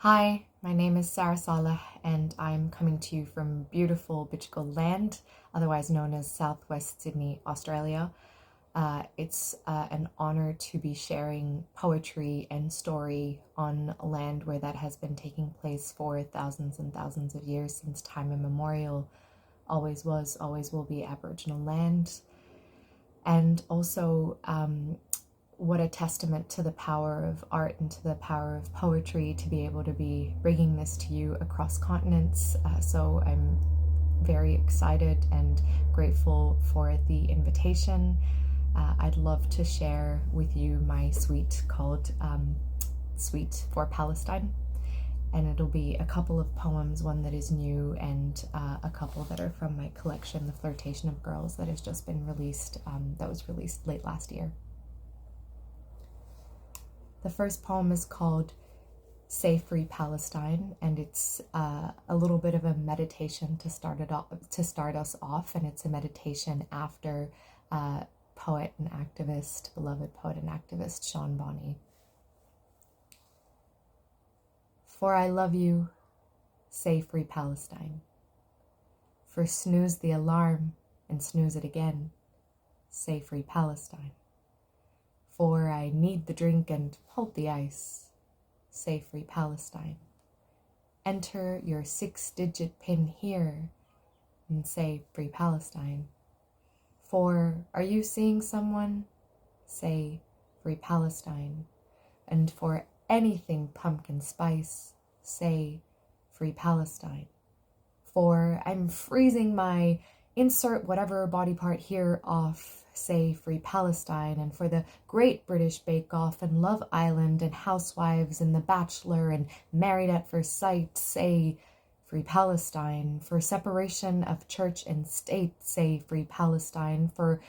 Hi, my name is Sara Saleh, and I'm coming to you from beautiful Bitchgal land, otherwise known as Southwest Sydney, Australia. It's an honor to be sharing poetry and story on a land where that has been taking place for thousands and thousands of years since time immemorial. Always was, always will be Aboriginal land. And also, what a testament to the power of art and to the power of poetry to be able to be bringing this to you across continents. So I'm very excited and grateful for the invitation. I'd love to share with you my suite called Suite for Palestine. And it'll be a couple of poems, one that is new and a couple that are from my collection, The Flirtation of Girls, that has just been released, that was released late last year. The first poem is called Say Free Palestine, and it's a little bit of a meditation to start us off, and it's a meditation after poet and activist, beloved poet and activist Sean Bonney. For I love you, say free Palestine. For snooze the alarm and snooze it again, say free Palestine. For I need the drink and hold the ice, say free Palestine. Enter your 6-digit PIN here and say free Palestine. For are you seeing someone? Say free Palestine. And for anything pumpkin spice, say free Palestine. For I'm freezing my insert whatever body part here off, say free Palestine. And for the Great British Bake Off and Love Island and Housewives and The Bachelor and Married at First Sight, say free Palestine. For separation of church and state, say free Palestine. For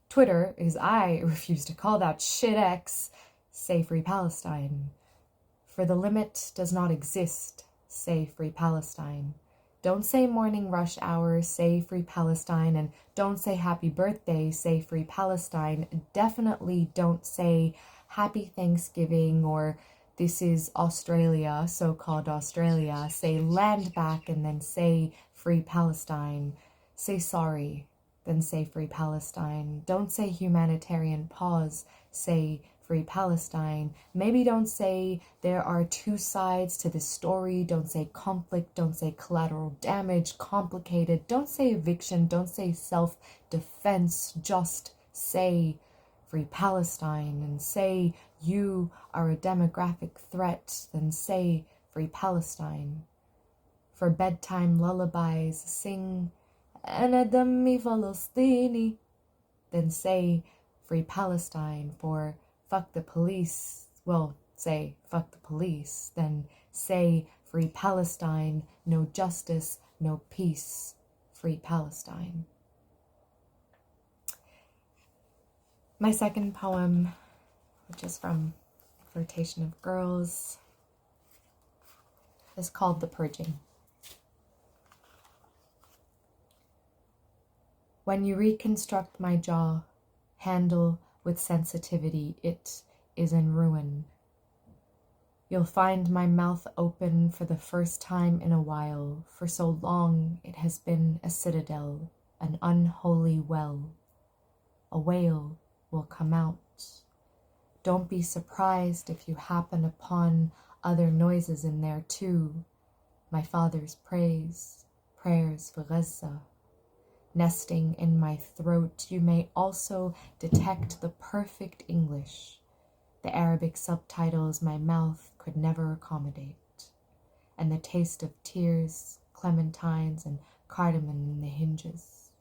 Twitter, as I refuse to call that shit X, say free Palestine. For the limit does not exist, say free Palestine. Don't say morning rush hour, say free Palestine. And don't say happy birthday, say free Palestine. Definitely don't say happy Thanksgiving or this is Australia, so-called Australia. Say land back and then say free Palestine. Say sorry, then say free Palestine. Don't say humanitarian pause, say free Palestine. Maybe don't say there are two sides to this story. Don't say conflict. Don't say collateral damage, complicated. Don't say eviction. Don't say self-defense. Just say free Palestine. And say you are a demographic threat. Then say free Palestine. For bedtime lullabies, sing Ana Dammi Falastini. Then say free Palestine. For fuck the police, well, say fuck the police, then say free Palestine, no justice, no peace, free Palestine. My second poem, which is from Flirtation of Girls, is called The Purging. When you reconstruct my jaw, handle with sensitivity, it is in ruin. You'll find my mouth open for the first time in a while. For so long it has been a citadel, an unholy well. A whale will come out. Don't be surprised if you happen upon other noises in there too. My father's praise, prayers for Gaza. Nesting in my throat, you may also detect the perfect English, the Arabic subtitles my mouth could never accommodate, and the taste of tears, clementines, and cardamom in the hinges.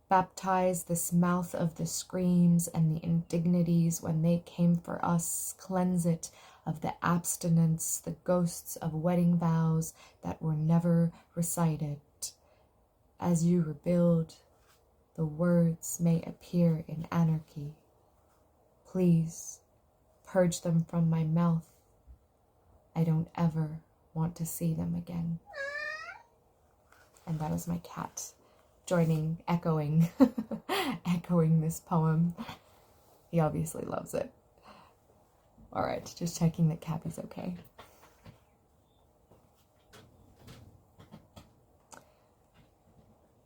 Baptize this mouth of the screams and the indignities when they came for us. Cleanse it of the abstinence, the ghosts of wedding vows that were never recited. As you rebuild, the words may appear in anarchy. Please, purge them from my mouth. I don't ever want to see them again. And that is my cat joining, echoing this poem. He obviously loves it. All right, just checking that Cappy's okay.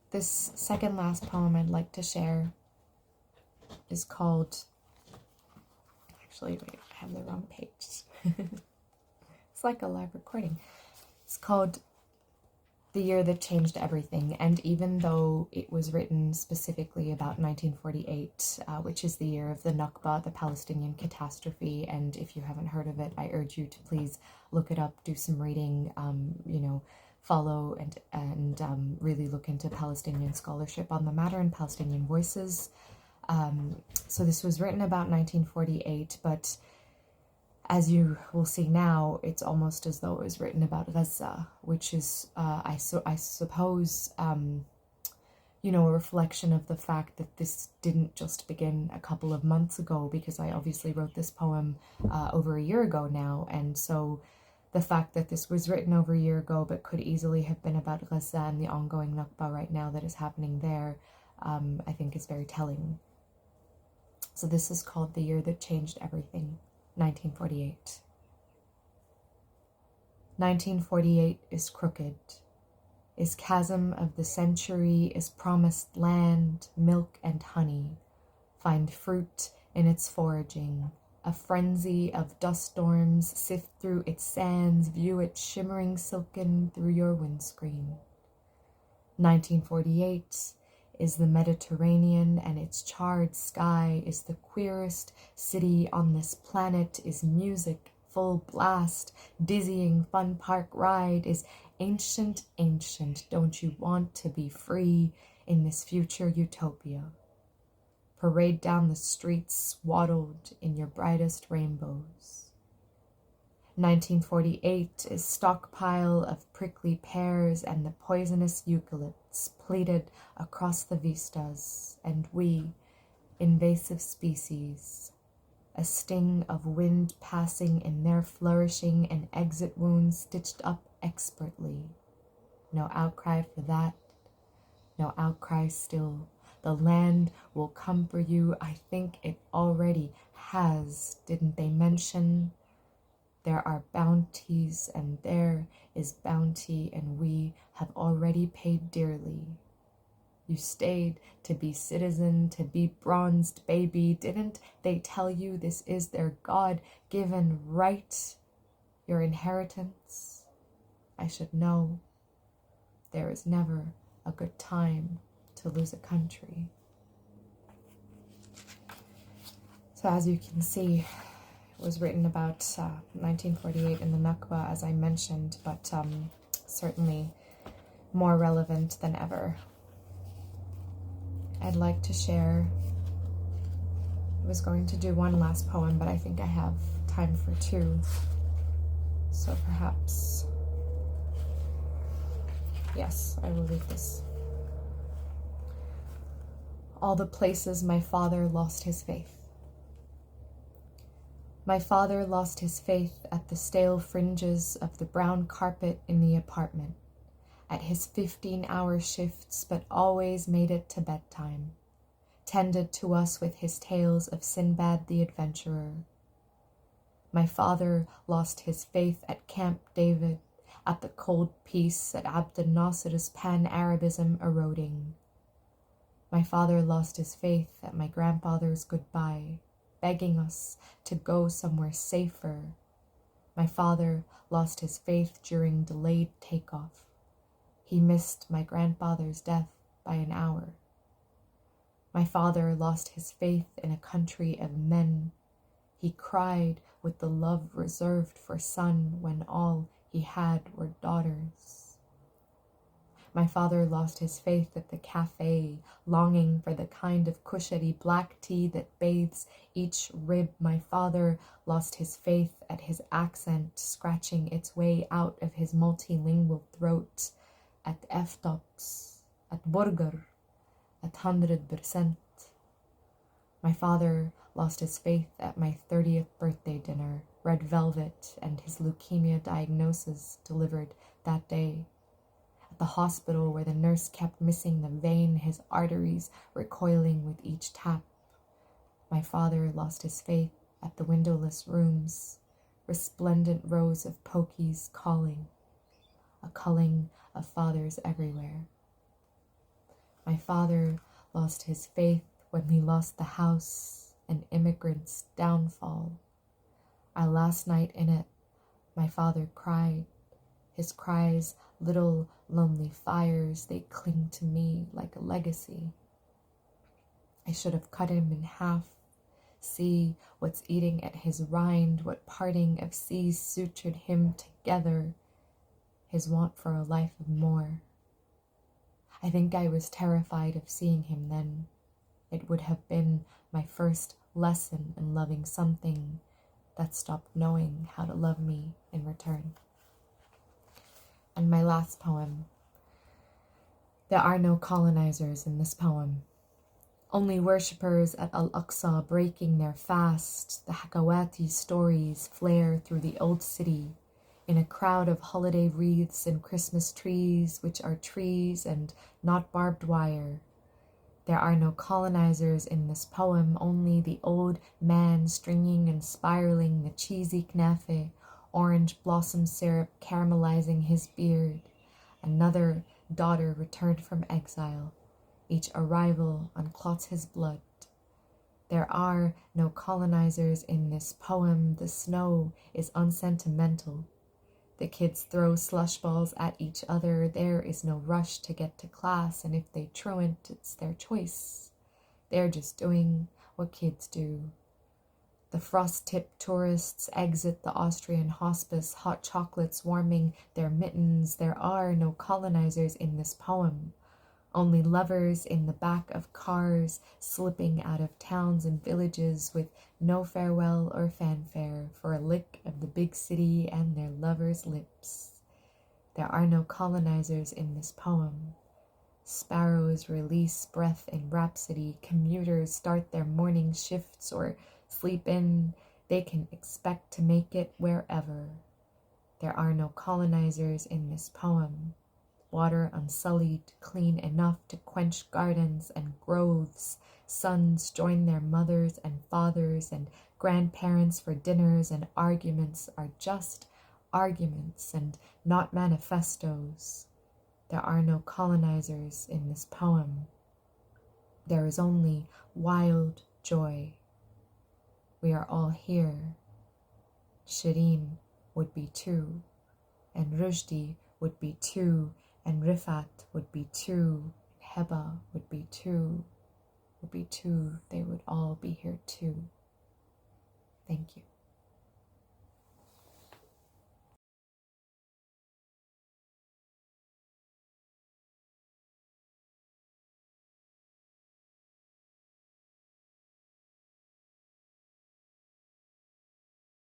This second last poem I'd like to share is called, actually, wait, I have the wrong page. It's like a live recording. It's called The Year That Changed Everything. And even though it was written specifically about 1948, which is the year of the Nakba, the Palestinian catastrophe, and if you haven't heard of it, I urge you to please look it up, do some reading, follow and really look into Palestinian scholarship on the matter and Palestinian voices. So this was written about 1948, but as you will see now, it's almost as though it was written about Gaza, which is, I suppose, a reflection of the fact that this didn't just begin a couple of months ago, because I obviously wrote this poem over a year ago now, and so the fact that this was written over a year ago but could easily have been about Gaza and the ongoing Nakba right now that is happening there, I think is very telling. So this is called The Year That Changed Everything, 1948. 1948 is crooked, is chasm of the century, is promised land, milk and honey, find fruit in its foraging, a frenzy of dust storms, sift through its sands, view it shimmering silken through your windscreen. 1948 is the Mediterranean, and its charred sky is the queerest city on this planet, is music, full blast, dizzying fun park ride, is ancient, don't you want to be free in this future utopia? Parade down the streets swaddled in your brightest rainbows. 1948 is stockpile of prickly pears and the poisonous eucalypts pleated across the vistas, and we, invasive species, a sting of wind passing in their flourishing and exit wounds stitched up expertly. No outcry for that, no outcry still. The land will come for you. I think it already has. Didn't they mention? There are bounties and there is bounty, and we have already paid dearly. You stayed to be citizen, to be bronzed baby. Didn't they tell you this is their God-given right, your inheritance? I should know. There is never a good time to lose a country. So as you can see, it was written about 1948 in the Nakba, as I mentioned, but certainly more relevant than ever. I'd like to share, I was going to do one last poem, but I think I have time for two. So perhaps, yes, I will read this. All the places my father lost his faith. My father lost his faith at the stale fringes of the brown carpet in the apartment, at his 15-hour shifts, but always made it to bedtime, tended to us with his tales of Sinbad the Adventurer. My father lost his faith at Camp David, at the cold peace, at Abdel Nasser's pan-Arabism eroding. My father lost his faith at my grandfather's goodbye, begging us to go somewhere safer. My father lost his faith during delayed takeoff. He missed my grandfather's death by an hour. My father lost his faith in a country of men. He cried with the love reserved for son when all he had were daughters. My father lost his faith at the cafe, longing for the kind of cushery black tea that bathes each rib. My father lost his faith at his accent scratching its way out of his multilingual throat, at F-Tops, at Burger, at 100%. My father lost his faith at my 30th birthday dinner, red velvet, and his leukemia diagnosis delivered that day. At the hospital where the nurse kept missing the vein, his arteries recoiling with each tap. My father lost his faith at the windowless rooms, resplendent rows of pokies calling, a culling of fathers everywhere. My father lost his faith when we lost the house, an immigrant's downfall. Our last night in it, my father cried. His cries, little lonely fires, they cling to me like a legacy. I should have cut him in half. See what's eating at his rind, what parting of seas sutured him together, his want for a life of more. I think I was terrified of seeing him then. It would have been my first lesson in loving something that stopped knowing how to love me in return. And my last poem. There are no colonizers in this poem. Only worshippers at Al-Aqsa breaking their fast. The Hakawati stories flare through the old city in a crowd of holiday wreaths and Christmas trees, which are trees and not barbed wire. There are no colonizers in this poem, only the old man stringing and spiraling the cheesy knafe, orange blossom syrup caramelizing his beard. Another daughter returned from exile. Each arrival unclots his blood. There are no colonizers in this poem. The snow is unsentimental. The kids throw slush balls at each other. There is no rush to get to class, and if they truant, it's their choice. They're just doing what kids do. The frost-tipped tourists exit the Austrian hospice, hot chocolates warming their mittens. There are no colonizers in this poem. Only lovers in the back of cars, slipping out of towns and villages with no farewell or fanfare for a lick of the big city and their lovers' lips. There are no colonizers in this poem. Sparrows release breath in rhapsody. Commuters start their morning shifts or sleep in. They can expect to make it wherever. There are no colonizers in this poem. Water unsullied, clean enough to quench gardens and groves. Sons join their mothers and fathers and grandparents for dinners, and arguments are just arguments and not manifestos. There are no colonizers in this poem. There is only wild joy. We are all here. Shireen would be too, and Rushdie would be too, and Rifat would be too, and Heba would be too, They would all be here too. Thank you.